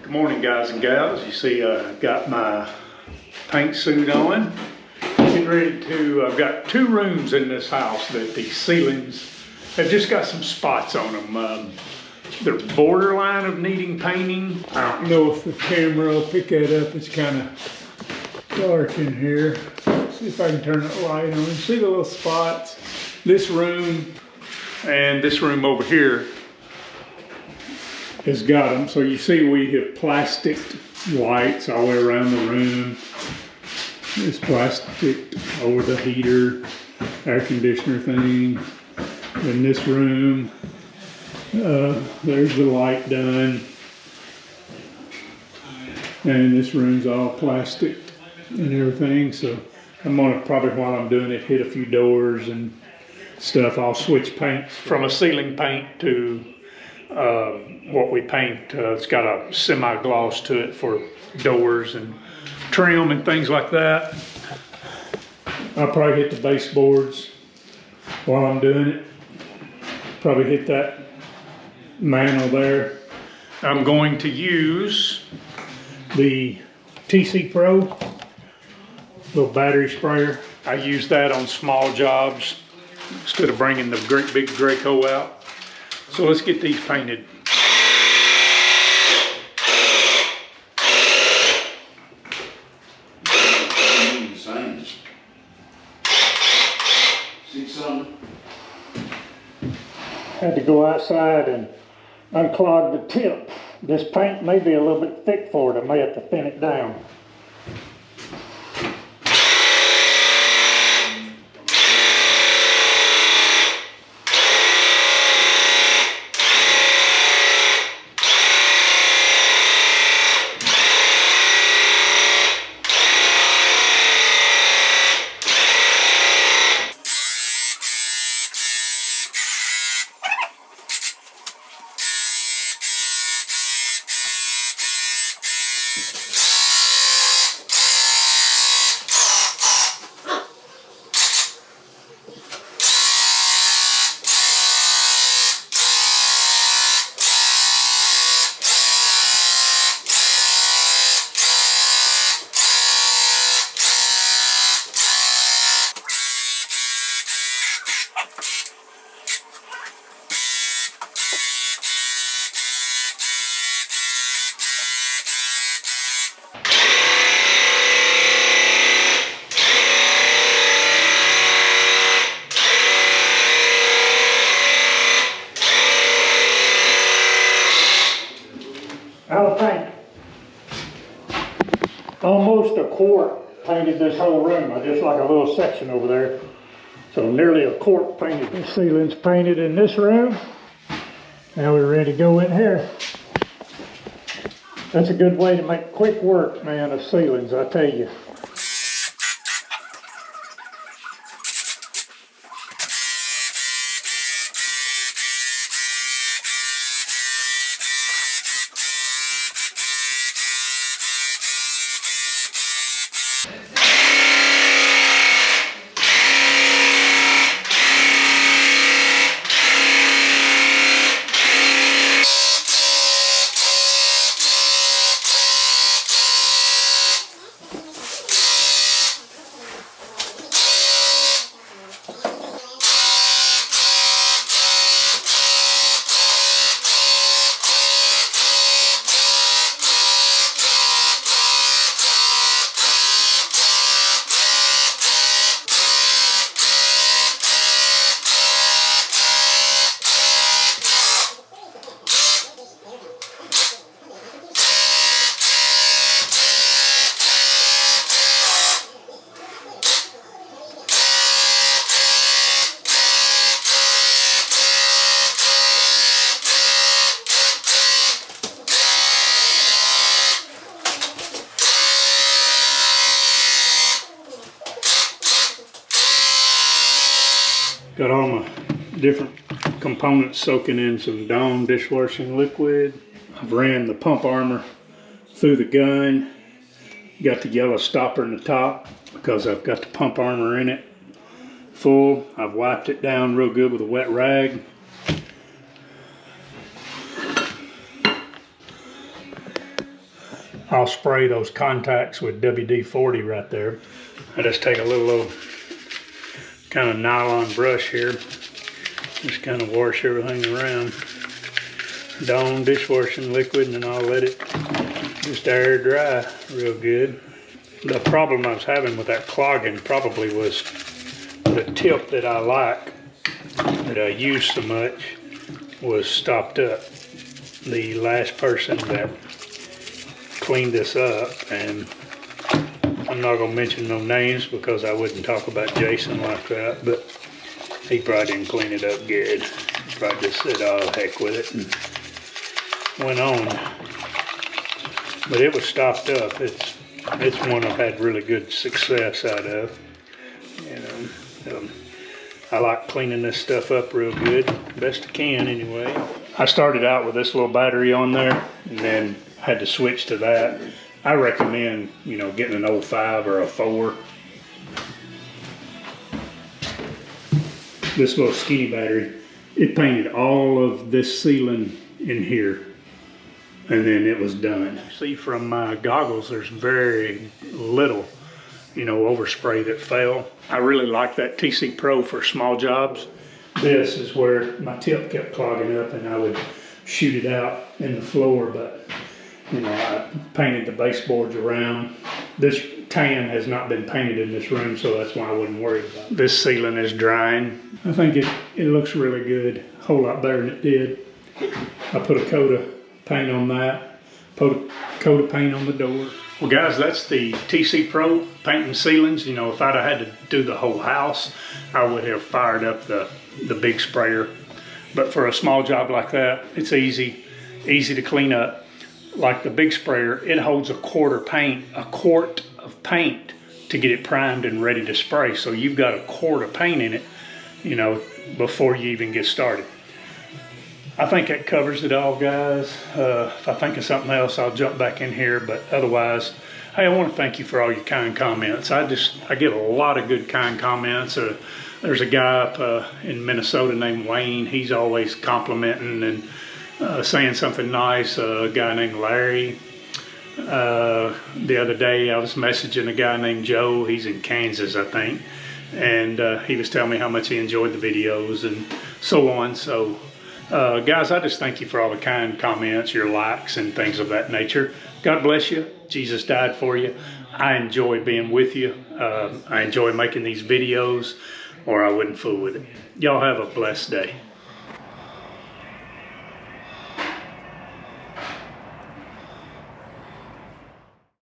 Good morning, guys and gals. You see I've got my paint suit on. Getting ready to, I've got two rooms in this house that the ceilings have just got some spots on them. They're borderline of needing painting. I don't know if the camera will pick that up. It's kind of dark in here. See if I can turn the light on. See the little spots? This room and this room over here has got them. So you see we have plastic lights all the way around the room. This plastic over the heater, air conditioner thing. In this room, there's the light done. And this room's all plastic and everything. So I'm gonna probably, while I'm doing it, hit a few doors and stuff. I'll switch paints from a ceiling paint to what we paint. It's got a semi-gloss to it for doors and trim and things like that. I'll probably hit the baseboards while I'm doing it. Probably hit that mantle there. I'm going to use the TC Pro little battery sprayer. I use that on small jobs instead of bringing the great big Graco out. So let's get these painted. Had to go outside and unclog the tip. This paint may be a little bit thick for it. I may have to thin it down. Out of paint. Almost a quart painted this whole room. I just like a little section over there. So nearly a quart painted. The ceiling's painted in this room. Now we're ready to go in here. That's a good way to make quick work, man, of ceilings, I tell you. Got all my different components soaking in some Dawn dishwashing liquid. I've ran the pump armor through the gun. Got the yellow stopper in the top because I've got the pump armor in it full. I've wiped it down real good with a wet rag. I'll spray those contacts with WD-40 right there. I just take a little old kind of nylon brush here, just kind of wash everything around. Dawn dishwashing liquid, and then I'll let it just air dry real good. The problem I was having with that clogging probably was the tip that I like, that I use so much, was stopped up. The last person that cleaned this up, and I'm not gonna mention no names because I wouldn't talk about Jason like that, but he probably didn't clean it up good. He probably just said, oh, heck with it, and went on. But it was stopped up. It's one I've had really good success out of. You know, I like cleaning this stuff up real good, best I can anyway. I started out with this little battery on there, and then had to switch to that. I recommend, you know, getting an 05 or a 4. This little skinny battery, it painted all of this ceiling in here, and then it was done. See, from my goggles, there's very little, you know, overspray that fell. I really like that TC Pro for small jobs. This is where my tip kept clogging up, and I would shoot it out in the floor, but you know, I painted the baseboards around. This tan has not been painted in this room, so that's why I wasn't worried about it. This ceiling is drying. I think it looks really good, a whole lot better than it did. I put a coat of paint on that, put a coat of paint on the door. Well guys, that's the TC Pro painting ceilings. You know, if I'd have had to do the whole house, I would have fired up the big sprayer. But for a small job like that, it's easy to clean up. Like the big sprayer, it holds a quart of paint to get it primed and ready to spray. So you've got a quart of paint in it, you know, before you even get started. I think that covers it all, guys. If I think of something else, I'll jump back in here, but otherwise, hey, I want to thank you for all your kind comments. I get a lot of good kind comments. There's a guy up in Minnesota named Wayne. He's always complimenting and saying something nice. A guy named Larry. The other day I was messaging a guy named Joe. He's in Kansas, I think. And he was telling me how much he enjoyed the videos and so on. So guys, I just thank you for all the kind comments, your likes and things of that nature. God bless you. Jesus died for you. I enjoy being with you. I enjoy making these videos, or I wouldn't fool with it. Y'all have a blessed day.